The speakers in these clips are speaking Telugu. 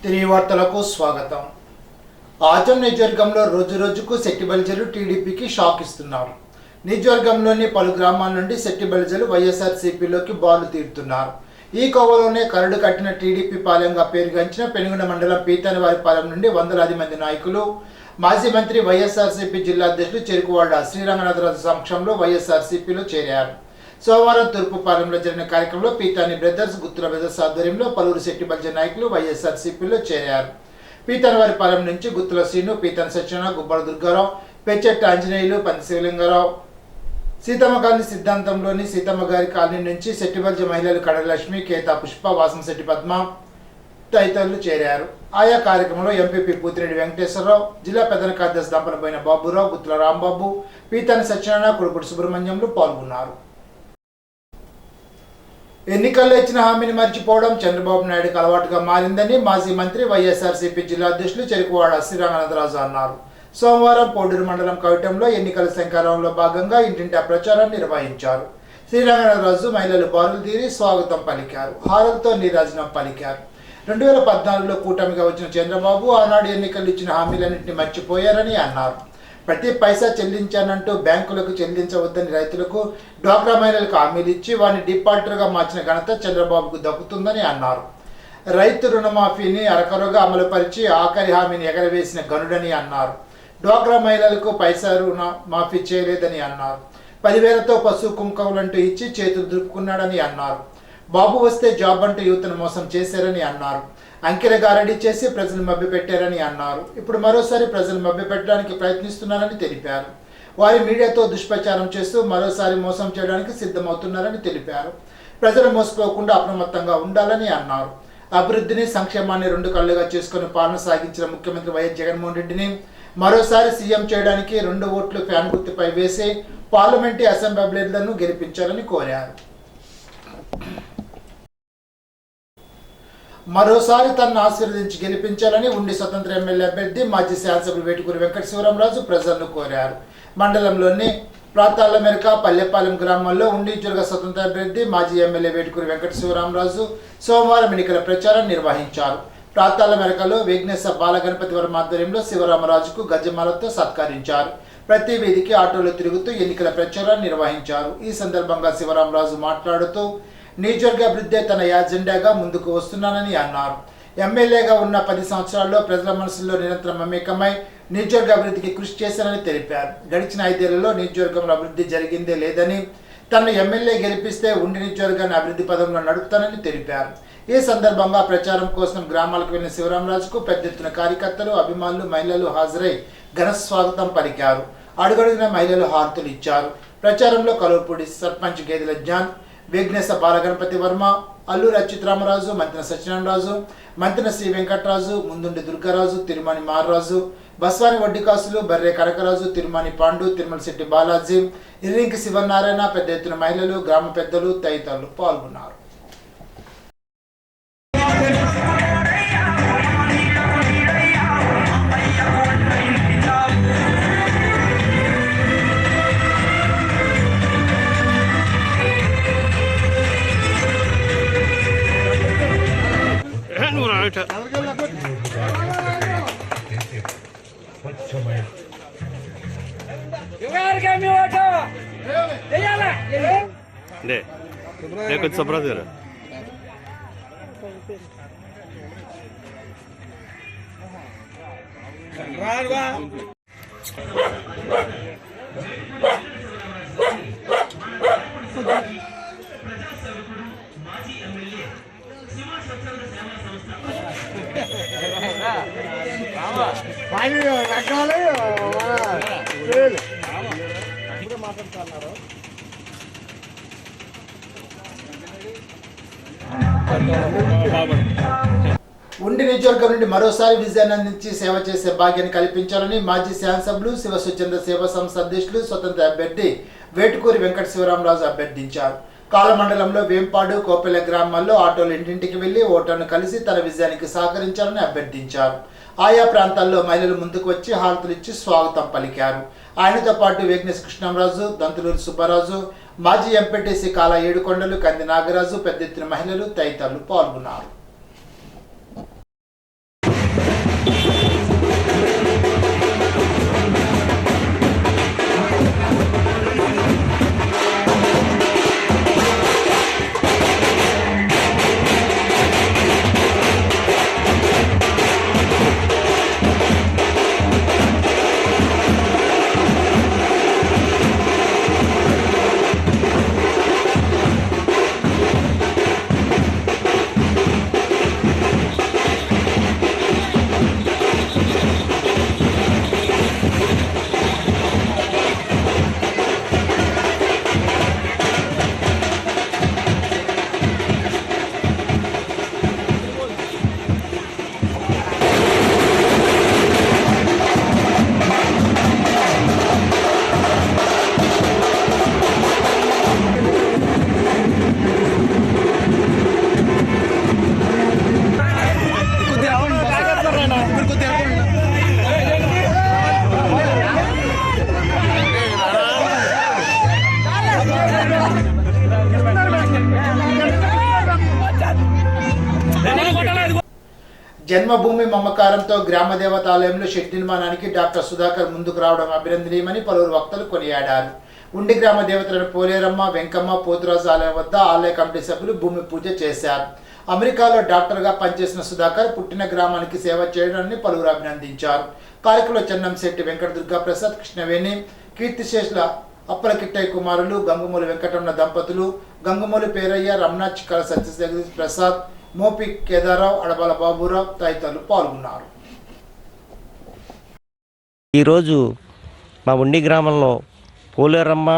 తిరిగి వార్తలకు స్వాగతం. ఆజం నియోజకవర్గంలో రోజురోజుకు శెట్టి బలిజలు టీడీపీకి షాక్ ఇస్తున్నారు. నియోజకవర్గంలోని పలు గ్రామాల నుండి శెట్టి బలిజలు వైఎస్ఆర్సీపీలోకి బాలు తీరుతున్నారు. ఈ కోవలోనే కరడు కట్టిన టీడీపీ పాలెంగా పేరుగాంచిన పెనుగొండ మండలం పీతానివారిపాలెం నుండి వందలాది మంది నాయకులు, మాజీ మంత్రి వైఎస్ఆర్సీపీ జిల్లా అధ్యక్షులు చెరుకువాడ శ్రీరంగనాథరాజు సమక్షంలో వైఎస్ఆర్సీపీలో చేరారు. సోమవారం తూర్పుపాలెంలో జరిగిన కార్యక్రమంలో పీతాని బ్రదర్స్, గుత్తుల బ్రదర్స్ ఆధ్వర్యంలో పలువురు శెట్టి బలిజ నాయకులు వైఎస్ఆర్సీపీలో చేరారు. పీతానివారిపాలెం నుంచి గుత్తుల శ్రీను, పీతాని సత్యనారాయణ, గుబ్బల దుర్గారావు, పెచ్చెట్టి ఆంజనేయులు, పంది శివలింగరావు, సీతమ్మ కాలనీ సిద్ధాంతంలోని సీతమ్మ గారి కాలనీ నుంచి శెట్టి బలిజ మహిళలు కడలక్ష్మి, కేతా పుష్ప, వాసంశెట్టి పద్మ తదితరులు చేరారు. ఆయా కార్యక్రమంలో ఎంపీపీ పూతిరెడ్డి వెంకటేశ్వరరావు, జిల్లా ప్రధాన కార్యదర్శి దంపనబోయిన బాబురావు, గుత్తుల రాంబాబు, పీతాని సత్యనారాయణ, కుడుపుడు సుబ్రహ్మణ్యంలు పాల్గొన్నారు. ఎన్నికల్లో ఇచ్చిన హామీని మర్చిపోవడం చంద్రబాబు నాయుడుకు అలవాటుగా మారిందని మాజీ మంత్రి వైఎస్ఆర్సీపీ జిల్లా అధ్యక్షులు చెరుకువాడ శ్రీరంగనాథరాజు అన్నారు. సోమవారం పోడూరు మండలం కవిటంలో ఎన్నికల శంఖారావంలో భాగంగా ఇంటింటా ప్రచారాన్ని నిర్వహించారు. శ్రీరంగనాథరాజు మహిళలు బారులు తీరి స్వాగతం పలికారు, హారలతో నీరాజనం పలికారు. 2014లో కూటమిగా వచ్చిన చంద్రబాబు ఆనాడు ఎన్నికలు ఇచ్చిన హామీలన్నింటినీ మర్చిపోయారని అన్నారు. ప్రతి పైసా చెల్లించానంటూ బ్యాంకులకు చెల్లించవద్దని రైతులకు, డ్వాక్రా మహిళలకు హామీలు ఇచ్చి వారిని డిఫాల్టర్గా మార్చిన ఘనత చంద్రబాబుకు దక్కుతుందని అన్నారు. రైతు రుణమాఫీని అరకొరగా అమలుపరిచి ఆఖరి హామీని ఎగరవేసిన గనుడని అన్నారు. డ్వాక్రా మహిళలకు పైసా రుణమాఫీ చేయలేదని అన్నారు. 10,000తో పశువు కుంకుమలంటూ ఇచ్చి చేతులు దులుపుకున్నాడని అన్నారు. బాబు వస్తే జాబ్ అంటూ యువతను మోసం చేశారని అన్నారు. అంకెల గారడీ చేసి ప్రజలు మభ్యపెట్టారని అన్నారు. ఇప్పుడు మరోసారి ప్రజలు మభ్యపెట్టడానికి ప్రయత్నిస్తున్నారని తెలిపారు. వారి మీడియాతో దుష్ప్రచారం చేస్తూ మరోసారి మోసం చేయడానికి సిద్ధమవుతున్నారని తెలిపారు. ప్రజలు మోసపోకుండా అప్రమత్తంగా ఉండాలని అన్నారు. అభివృద్ధిని, సంక్షేమాన్ని 2 కళ్ళుగా చేసుకుని పాలన సాగించిన ముఖ్యమంత్రి వైఎస్ జగన్మోహన్ రెడ్డిని మరోసారి సీఎం చేయడానికి 2 ఓట్లు ఫ్యాన్ గుర్తుపై వేసి పార్లమెంటు, అసెంబ్లీ అభ్యర్థులను గెలిపించాలని కోరారు. మరోసారి తనను ఆశీర్వదించి గెలిపించాలని ఉండి స్వతంత్ర ఎమ్మెల్యే అభ్యర్థి మాజీ శాసనసభ్యులు వేటుకూరి వెంకట శివరామరాజు ప్రజలను కోరారు. మండలంలోని ప్రాంతాల మేరకు పల్లెపాలెం గ్రామంలో ఉండి స్వతంత్ర అభ్యర్థి మాజీ ఎమ్మెల్యే వేటుకూరి వెంకట శివరామరాజు సోమవారం ఎన్నికల ప్రచారం నిర్వహించారు. ప్రాంతాల మేరకలో విఘ్నేశ బాలగణపతి వర్మ ఆధ్వర్యంలో శివరామరాజుకు గజమాలతో సత్కరించారు. ప్రతి వీధికి ఆటోలో తిరుగుతూ ఎన్నికల ప్రచారాన్ని నిర్వహించారు. ఈ సందర్భంగా శివరామరాజు మాట్లాడుతూ నియోజకవర్గ అభివృద్ధి తన ఎజెండాగా ముందుకు వస్తున్నానని అన్నారు. ఎమ్మెల్యేగా ఉన్న 10 సంవత్సరాల్లో ప్రజల మనసుల్లో నిరంతరం మమేకమై నియోజకవర్గ అభివృద్ధికి కృషి చేశానని తెలిపారు. గడిచిన 5 ఏళ్లలో నియోజకవర్గంలో అభివృద్ధి జరిగిందే లేదని, తనను ఎమ్మెల్యే గెలిపిస్తే ఉండి నియోజకవర్గాన్ని అభివృద్ధి పదంలో నడుపుతానని తెలిపారు. ఈ సందర్భంగా ప్రచారం కోసం గ్రామాలకు వెళ్లిన శివరామరాజుకు పెద్ద ఎత్తున కార్యకర్తలు, అభిమానులు, మహిళలు హాజరై ఘన స్వాగతం పలికారు. అడుగడుగున మహిళలు హారతులు ఇచ్చారు. ప్రచారంలో కలువపూడి సర్పంచ్ గేదెల జాన్, విఘ్నేశ బాలగణపతి వర్మ, అల్లూరి అచ్యుతరామరాజు, మంత్రిన సత్యనారాయణరాజు, మంత్రిన శ్రీ వెంకటరాజు, ముందుండి దుర్గారాజు, తిరుమణి మారరాజు, బస్వాని వడ్డికాసులు, బర్రె కనకరాజు, తిరుమణి పాండు, తిరుమలశెట్టి బాలాజీ, ఇర్రింకి శివనారాయణ, పెద్ద ఎత్తున మహిళలు, గ్రామ పెద్దలు తదితరులు పాల్గొన్నారు. కొంచెం సబ్రాజ్ గారు మాట్లాడుతున్నారు. ఉండి నియోజకవర్గం నుండి మరోసారి విజయాన్ని అందించి సేవ చేసే భాగ్యాన్ని కల్పించాలని మాజీ శాసనసభ్యులు శివ స్వచ్ఛంద సేవా సంస్థ అధ్యక్షులు స్వతంత్ర అభ్యర్థి వేటుకూరి వెంకట శివరామరాజు అభ్యర్థించారు. కాలమండలంలో వేంపాడు, కోపెల గ్రామాల్లో ఆటోలు ఇంటింటికి వెళ్లి ఓటర్ను కలిసి తన విజయానికి సహకరించాలని అభ్యర్థించారు. ఆయా ప్రాంతాల్లో మహిళలు ముందుకు వచ్చి హారతులు ఇచ్చి స్వాగతం పలికారు. ఆయనతో పాటు వేగ్నేశ్ కృష్ణంరాజు, దంతులూరి సుబ్బరాజు, మాజీ ఎంపీటీసీ కాల ఏడుకొండలు, కంది నాగరాజు, పెద్ద ఎత్తున మహిళలు తదితరులు పాల్గొన్నారు. జన్మభూమి మమకారంతో గ్రామ దేవతాలయంలో షెడ్ నిర్మాణానికి డాక్టర్ సుధాకర్ ముందుకు రావడం అభినందనీయమని పలువురు వక్తలు కొనియాడారు. ఉండి గ్రామ దేవతలను పోలేరమ్మ, వెంకమ్మ, పోతురాజు ఆలయం వద్ద ఆలయ కమిటీ సభ్యులు భూమి పూజ చేశారు. అమెరికాలో డాక్టర్గా పనిచేసిన సుధాకర్ పుట్టిన గ్రామానికి సేవ చేయడాన్ని పలువురు అభినందించారు. కార్యక్రమంలో చెన్నంశెట్టి వెంకట దుర్గా ప్రసాద్, కృష్ణవేణి, కీర్తిశేషుల అప్పలకిట్టయ్య కుమారులు, గంగుమూలి వెంకటరమణ దంపతులు, గంగుమూలి పేరయ్య, రమణ, చిక్కల సత్యజగదీష్ ప్రసాద్, మోపి కేదారావు, అడబాల బాబురావు తదితరులు పాల్గొన్నారు. ఈరోజు మా ఉండి గ్రామంలో పోలేరమ్మ,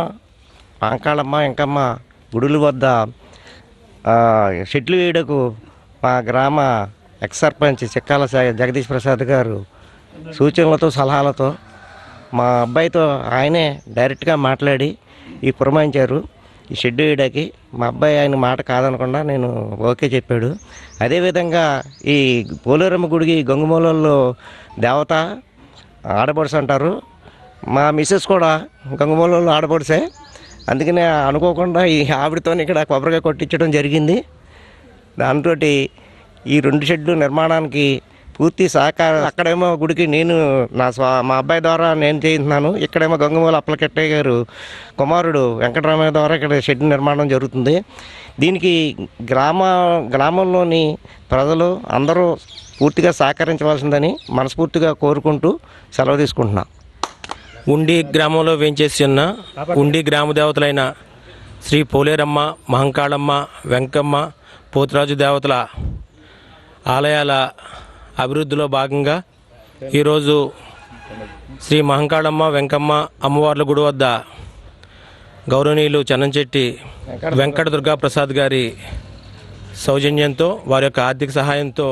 పాంకాళమ్మ, వెంకమ్మ గుడుల వద్ద షెడ్లు వేయడకు మా గ్రామ ఎక్స్ సర్పంచ్ చిక్కాల జగదీష్ ప్రసాద్ గారు సూచనలతో సలహాలతో మా అబ్బాయితో ఆయనే డైరెక్ట్గా మాట్లాడి ఈ పురమాయించారు ఈ షెడ్ వేయడానికి. మా అబ్బాయి ఆయన మాట కాదనకుండా నేను ఓకే చెప్పాడు. అదేవిధంగా ఈ పోలేరమ్మ గుడికి గంగుమూలలో దేవత ఆడపడుచు అంటారు. మా మిస్సెస్ కూడా గంగుమూలలో ఆడపడుసే. అందుకనే అనుకోకుండా ఈ ఆవిడతో ఇక్కడ కొబ్బరికాయ కొట్టించడం జరిగింది. దాంతో ఈ 2 షెడ్లు నిర్మాణానికి పూర్తి సహకారం. అక్కడేమో గుడికి నేను మా అబ్బాయి ద్వారా నేను చేయించున్నాను. ఇక్కడేమో గంగమూల అప్పలకెట్టయ్య గారు కుమారుడు వెంకటరామయ్య ద్వారా ఇక్కడ షెడ్ నిర్మాణం జరుగుతుంది. దీనికి గ్రామంలోని ప్రజలు అందరూ పూర్తిగా సహకరించవలసిందని మనస్ఫూర్తిగా కోరుకుంటూ సెలవు తీసుకుంటున్నాం. ఉండి గ్రామంలో వేంచేసి ఉన్న ఉండి గ్రామ దేవతలైన శ్రీ పోలేరమ్మ, మహంకాళమ్మ, వెంకమ్మ, పోతురాజు దేవతల ఆలయాల అభివృద్ధిలో భాగంగా ఈరోజు శ్రీ మహంకాళమ్మ, వెంకమ్మ అమ్మవార్ల గుడి వద్ద గౌరవనీయులు చెన్నంశెట్టి వెంకట దుర్గా ప్రసాద్ గారి సౌజన్యంతో, వారి యొక్క ఆర్థిక సహాయంతో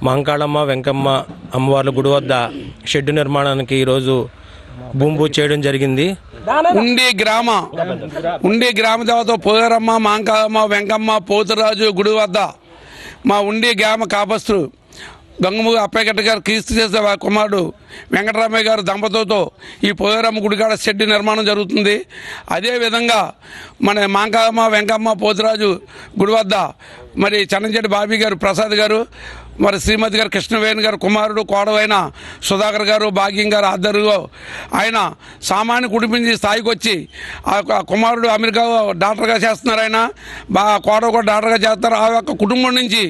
మహంకాళమ్మ, వెంకమ్మ అమ్మవార్ల గుడి వద్ద షెడ్డు నిర్మాణానికి ఈరోజు భూమి పూజ చేయడం జరిగింది. ఉండి గ్రామ దేవత పోలేరమ్మ, మహంకాళమ్మ, వెంకమ్మ, పోతురాజు గుడి వద్ద మా ఉండి గ్రామ కాపస్తులు గంగమూలి అప్పయ్యగట్ట గారు, క్రీస్తు చేసే కుమారుడు వెంకటరామయ్య గారు దంపతులతో ఈ పోలేరమ్మ గుడికాడ షెడ్ నిర్మాణం జరుగుతుంది. అదేవిధంగా మన మహంకాళమ్మ, వెంకమ్మ, పోతురాజు గుడి వద్ద మరి చెన్నంశెట్టి బాబీ గారు, ప్రసాద్ గారు, మరి శ్రీమతి గారు, కృష్ణవేణి గారు కుమారుడు కోడవైన సుధాకర్ గారు, భాగ్యం గారు ఆధ్వర్యంలో ఆయన సామాన్య కుటుంబించి స్థాయికి వచ్చి ఆ కుమారుడు అమెరికాలో డాక్టర్గా చేస్తున్నారు. ఆయన కోడవ కూడా డాక్టర్గా చేస్తారు. ఆ యొక్క కుటుంబం నుంచి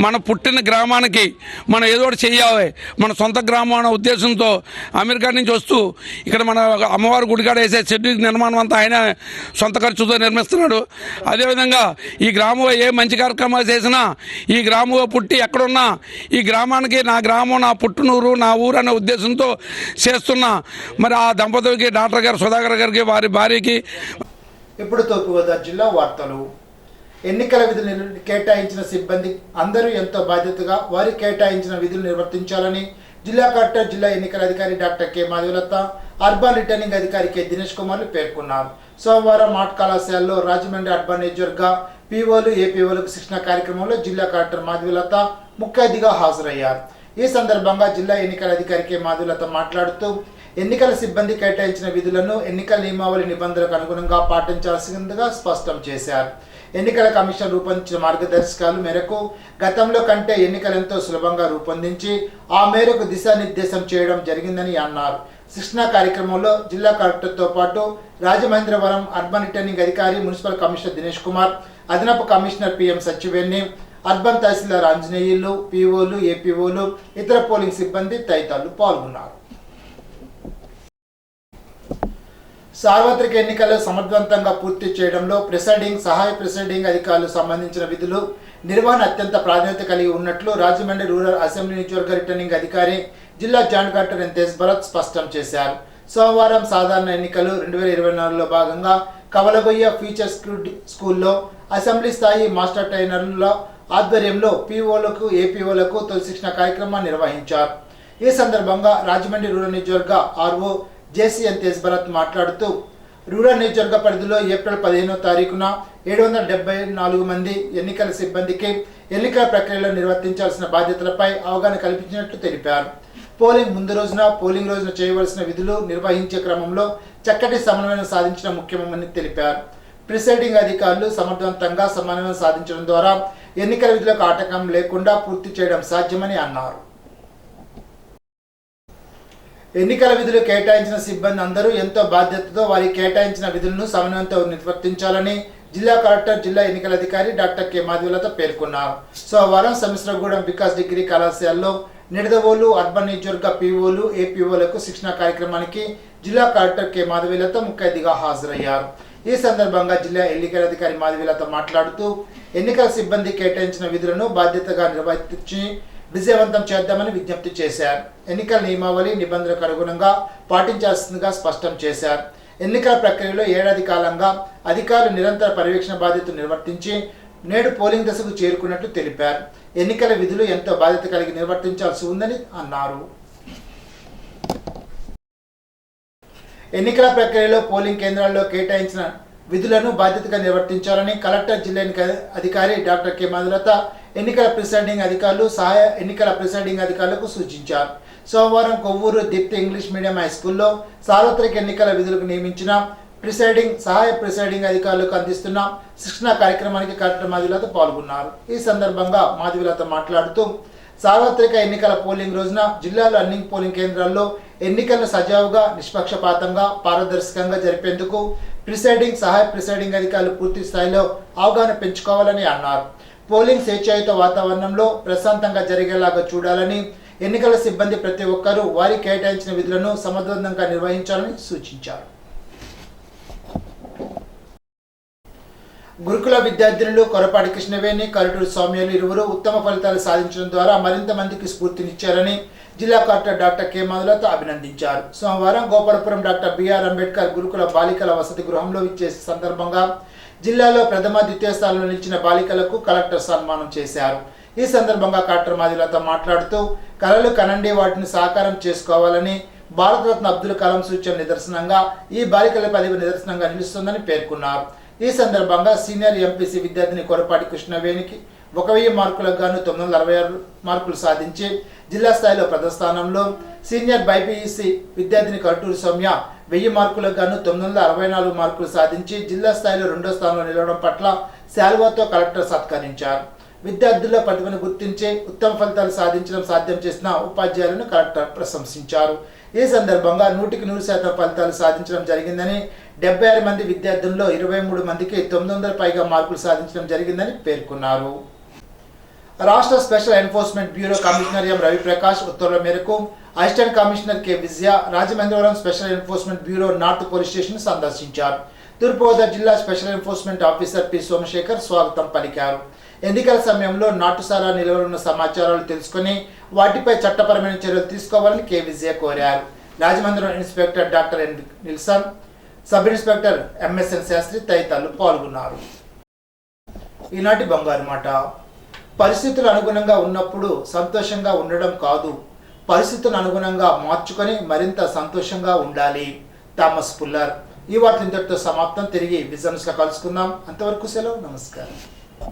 మన పుట్టిన గ్రామానికి మనం ఏదో ఒకటి చెయ్యాలి, మన సొంత గ్రామం అనే ఉద్దేశంతో అమెరికా నుంచి వస్తూ ఇక్కడ మన అమ్మవారి గుడికాడ వేసే షెడ్ నిర్మాణం అంతా ఆయన సొంత ఖర్చుతో నిర్మిస్తున్నాడు. అదేవిధంగా ఈ గ్రామంలో ఏ మంచి కార్యక్రమాలు చేసినా ఈ గ్రామంలో పుట్టి ఎక్కడున్నా ఈ గ్రామానికి నా గ్రామం, నా పుట్టునూరు, నా ఊరు అనే ఉద్దేశంతో చేస్తున్న మరి ఆ దంపతులకి, డాక్టర్ గారు సుధాకర్ గారికి, వారి భార్యకి. ఇప్పుడు తూర్పుగోదావరి జిల్లా వార్తలు. ఎన్నికల విధులు కేటాయించిన సిబ్బంది అందరూ ఎంతో బాధ్యతగా వారి కేటాయించిన విధులు నిర్వర్తించాలని జిల్లా కలెక్టర్, జిల్లా ఎన్నికల అధికారి doctor K Madhavalatha, urban returning అధికారి కె దినేష్ కుమార్లు పేర్కొన్నారు. సోమవారం ఆర్ట్ కళాశాలలో రాజమండ్రి అర్బన్ నియోజకవర్గ పీఓలు, ఏపీఓలకు శిక్షణ కార్యక్రమంలో జిల్లా కలెక్టర్ మాధవలత ముఖ్య అతిథిగా హాజరయ్యారు. ఈ సందర్భంగా జిల్లా ఎన్నికల అధికారి కె మాధవలత మాట్లాడుతూ ఎన్నికల సిబ్బంది కేటాయించిన విధులను ఎన్నికల నియమావళి నిబంధనలకు అనుగుణంగా పాటించాల్సిందిగా స్పష్టం చేశారు. ఎన్నికల కమిషన్ రూపొందించిన మార్గదర్శకాల మేరకు గతంలో కంటే ఎన్నికలు ఎంతో సులభంగా రూపొందించి ఆ మేరకు దిశానిర్దేశం చేయడం జరిగిందని అన్నారు. శిక్షణ కార్యక్రమంలో జిల్లా కలెక్టర్తో పాటు రాజమహేంద్రవరం అర్బన్ రిటర్నింగ్ అధికారి, మున్సిపల్ కమిషనర్ దినేష్ కుమార్, అదనపు కమిషనర్ పిఎం సచివేణి, అర్బన్ తహసీల్దార్ ఆంజనేయులు, పీఓలు, ఏపీఓలు, ఇతర పోలింగ్ సిబ్బంది తదితరులు పాల్గొన్నారు. సార్వత్రిక ఎన్నికల్లో సమర్థవంతంగా పూర్తి చేయడంలో ప్రిసైడింగ్, సహాయ ప్రిసైడింగ్ అధికారులకు సంబంధించిన విధులు నిర్వహణ అత్యంత ప్రాధాన్యత కలిగి ఉన్నట్లు రాజమండ్రి రూరల్ అసెంబ్లీ నియోజకవర్గ రిటర్నింగ్ అధికారి, జిల్లా joint collector N Tej Bharat స్పష్టం చేశారు. సోమవారం సాధారణ ఎన్నికలు 2024లో భాగంగా కవలగొయ్య ఫ్యూచర్ స్కూల్లో అసెంబ్లీ స్థాయి మాస్టర్ ట్రైనర్ల ఆధ్వర్యంలో పీఓలకు, ఏపీఓలకు తొలి శిక్షణ కార్యక్రమాన్ని నిర్వహించారు. ఈ సందర్భంగా రాజమండ్రి రూరల్ నియోజకవర్గ RO JC N Tej Bharat మాట్లాడుతూ రూరల్ నియోజకవర్గ పరిధిలో ఏప్రిల్ 15వ తారీఖున 774 మంది ఎన్నికల సిబ్బందికి ఎన్నికల ప్రక్రియలో నిర్వర్తించాల్సిన బాధ్యతలపై అవగాహన కల్పించినట్లు తెలిపారు. పోలింగ్ ముందు రోజున, పోలింగ్ రోజున చేయవలసిన విధులు నిర్వహించే క్రమంలో చక్కటి సమన్వయం సాధించడం ముఖ్యమని తెలిపారు. ప్రిసైడింగ్ అధికారులు సమర్థవంతంగా సమన్వయం సాధించడం ద్వారా ఎన్నికల విధులకు ఆటంకం లేకుండా పూర్తి చేయడం సాధ్యమని అన్నారు. ఎన్నికల విధులు కేటాయించిన సిబ్బంది అందరూ ఎంతో బాధ్యతతో వారి కేటాయించిన విధులను సమన్వయంతో నిర్వర్తించాలని జిల్లా కలెక్టర్, జిల్లా ఎన్నికల అధికారి డాక్టర్ కె మాధవీలత పేర్కొన్నారు. సోమవారం సమిశ్రగూడెం వికాస్ డిగ్రీ కళాశాలలో నిడదవోలు అర్బన్ నియోజకవర్గ పీఓలు, ఏపీఓలకు శిక్షణ కార్యక్రమానికి జిల్లా కలెక్టర్ కె మాధవీలత ముఖ్య అతిథిగా హాజరయ్యారు. ఈ సందర్భంగా జిల్లా ఎన్నికల అధికారి మాధవీలత మాట్లాడుతూ ఎన్నికల సిబ్బంది కేటాయించిన విధులను బాధ్యతగా నిర్వర్తించి విజయవంతం చేద్దామని విజ్ఞప్తి చేశారు. ఎన్నికల నియమావళి నిబంధనలకు అనుగుణంగా పాటించాల్సిందిగా స్పష్టం చేశారు. ఎన్నికల ప్రక్రియలో ఏడాది కాలంగా అధికారులు నిరంతర పర్యవేక్షణ బాధ్యతలు నిర్వర్తించి నేడు పోలింగ్ దశకు చేరుకున్నట్లు తెలిపారు. ఎన్నికల విధులు ఎంతో బాధ్యత కలిగి నిర్వర్తించాల్సి ఉందని అన్నారు. ఎన్నికల ప్రక్రియలో పోలింగ్ కేంద్రాల్లో కేటాయించిన విధులను బాధ్యతగా నిర్వర్తించాలని కలెక్టర్, జిల్లా ఎన్నికల అధికారి డాక్టర్ కె మాధవీలత ఎన్నికల ప్రిసైడింగ్ అధికారులు, సహాయ ఎన్నికల ప్రిసైడింగ్ అధికారులకు సూచించారు. సోమవారం Kovvur Deepti English medium high స్కూల్లో సార్వత్రిక ఎన్నికల విధులకు నియమించిన ప్రిసైడింగ్, సహాయ ప్రిసైడింగ్ అధికారులకు అందిస్తున్న శిక్షణ కార్యక్రమానికి కలెక్టర్ మాధవీలత పాల్గొన్నారు. ఈ సందర్భంగా మాధవీలత మాట్లాడుతూ సార్వత్రిక ఎన్నికల పోలింగ్ రోజున జిల్లాలో అన్ని పోలింగ్ కేంద్రాల్లో ఎన్నికలను సజావుగా, నిష్పక్షపాతంగా, పారదర్శకంగా జరిపేందుకు ప్రిసైడింగ్, సహాయ ప్రిసైడింగ్ అధికారులు పూర్తి స్థాయిలో అవగాహన పెంచుకోవాలని అన్నారు. పోలింగ్ స్వేచ్ఛాయుత వాతావరణంలో ప్రశాంతంగా జరిగేలాగా చూడాలని, ఎన్నికల సిబ్బంది ప్రతి ఒక్కరూ వారి కేటాయించిన విధులను సమర్థవంతంగా నిర్వహించాలని సూచించారు. గురుకుల విద్యార్థినులు కొరపాటి కృష్ణవేణి, కరుటూరు సౌమ్యలు ఇరువురు ఉత్తమ ఫలితాలు సాధించడం ద్వారా మరింత మందికి స్ఫూర్తినిచ్చారని జిల్లా కలెక్టర్ డాక్టర్ కె మాధవీలత అభినందించారు. సోమవారం గోపాలపురం డాక్టర్ బిఆర్ అంబేద్కర్ గురుకుల బాలికల వసతి గృహంలో విచ్చేసే సందర్భంగా జిల్లాలో ప్రథమ, ద్వితీయ స్థానంలో నిలిచిన బాలికలకు కలెక్టర్ సన్మానం చేశారు. ఈ సందర్భంగా కలెక్టర్ మాధవీలత మాట్లాడుతూ కలలు కనండి వాటిని సాకారం చేసుకోవాలని, భారతరత్న అబ్దుల్ కలాం సూచన నిదర్శనంగా ఈ బాలికల ప్రతిభ నిదర్శనంగా నిలుస్తుందని పేర్కొన్నారు. ఈ సందర్భంగా సీనియర్ ఎంపీసీ విద్యార్థిని కొరపాటి కృష్ణవేణికి 1000 మార్కులకు గాను 966 మార్కులు సాధించి జిల్లా స్థాయిలో ప్రథమ స్థానంలో, సీనియర్ బైపీఈసీ విద్యార్థిని కరుటూరు సౌమ్య 1000 మార్కులకు గాను 964 మార్కులు సాధించి జిల్లా స్థాయిలో రెండో స్థానంలో నిలవడం పట్ల శాల్వాతో కలెక్టర్ సత్కరించారు. విద్యార్థుల ప్రతిభను గుర్తించి ఉత్తమ ఫలితాలు సాధించడం సాధ్యం చేసిన ఉపాధ్యాయులను కలెక్టర్ ప్రశంసించారు. ఈ సందర్భంగా 100% ఫలితాలు సాధించడం జరిగిందని, 76 మంది విద్యార్థుల్లో 23 మందికి 900 పైగా మార్కులు సాధించడం జరిగిందని పేర్కొన్నారు. రాష్ట్ర special enforcement bureau commissioner M Raviprakash ఉత్తర్వుల మేరకు assistant commissioner K Vijaya Rajamahendravaram special enforcement bureau north police station సందర్శించారు. తూర్పుగోదావరి జిల్లా special enforcement officer P Somasekhar స్వాగతం పలికారు. ఎన్నికల సమయంలో నాటుసారా నిల్వలో ఉన్న సమాచారాలు తెలుసుకుని వాటిపై చట్టపరమైన చర్యలు తీసుకోవాలని కె విజయ కోరారు. Rajamahendravaram inspector doctor N Nilson, sub inspector MSN Sastry తదితరులు పాల్గొన్నారు. ఈనాటి బంగారు మాట. పరిస్థితులు అనుగుణంగా ఉన్నప్పుడు సంతోషంగా ఉండడం కాదు, పరిస్థితులను అనుగుణంగా మార్చుకొని మరింత సంతోషంగా ఉండాలి. Thomas fuller. ఈ వార్తలు ఇంతటితో సమాప్తం. తిరిగి విజన్స్గా కలుసుకుందాం. అంతవరకు సెలవు. నమస్కారం.